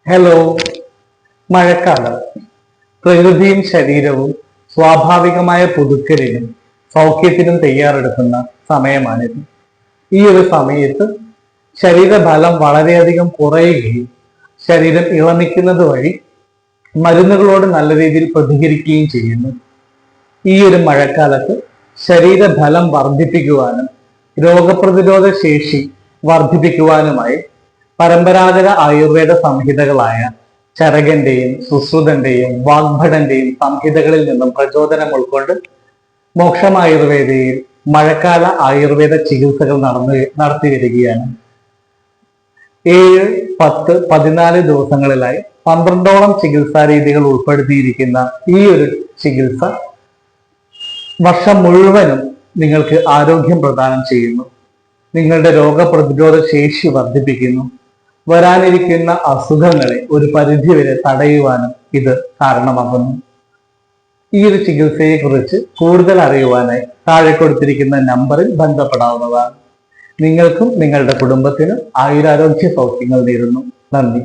Hello. മഴക്കാലം പ്രകൃതിയും ശരീരവും സ്വാഭാവികമായ പുതുക്കലിനും സൗഖ്യത്തിനും തയ്യാറെടുക്കുന്ന സമയമാണിത്. ഈ ഒരു സമയത്ത് ശരീരബലം വളരെയധികം കുറയുകയും ശരീരം ഇളനിക്കുന്നത് വഴി മരുന്നുകളോട് നല്ല രീതിയിൽ പ്രതികരിക്കുകയും ചെയ്യുന്നു. ഈ ഒരു മഴക്കാലത്ത് ശരീരബലം വർദ്ധിപ്പിക്കുവാനും രോഗപ്രതിരോധ ശേഷി വർദ്ധിപ്പിക്കുവാനുമായി പരമ്പരാഗത ആയുർവേദ സംഹിതകളായ ചരകന്റെയും സുശ്രുതന്റെയും വാഗ്ഭടന്റെയും സംഹിതകളിൽ നിന്നും പ്രചോദനം ഉൾക്കൊണ്ട് മോക്ഷം ആയുർവേദയിൽ മഴക്കാല ആയുർവേദ ചികിത്സകൾ നടത്തി വരികയാണ്. 7, 10, 14 ദിവസങ്ങളിലായി 12ഓളം ചികിത്സാ രീതികൾ ഉൾപ്പെടുത്തിയിരിക്കുന്ന ഈ ഒരു ചികിത്സ വർഷം മുഴുവനും നിങ്ങൾക്ക് ആരോഗ്യം പ്രദാനം ചെയ്യുന്നു. നിങ്ങളുടെ രോഗപ്രതിരോധ ശേഷി വർദ്ധിപ്പിക്കുന്നു. വരാനിരിക്കുന്ന അസുഖങ്ങളെ ഒരു പരിധിവരെ തടയുവാനും ഇത് കാരണമാകുന്നു. ഈ ഒരു ചികിത്സയെ കുറിച്ച് കൂടുതൽ അറിയുവാനായി താഴെ കൊടുത്തിരിക്കുന്ന നമ്പറിൽ ബന്ധപ്പെടാവുന്നതാണ്. നിങ്ങൾക്കും നിങ്ങളുടെ കുടുംബത്തിനും ആയുരാരോഗ്യ സൗഖ്യങ്ങൾ നേരുന്നു. നന്ദി.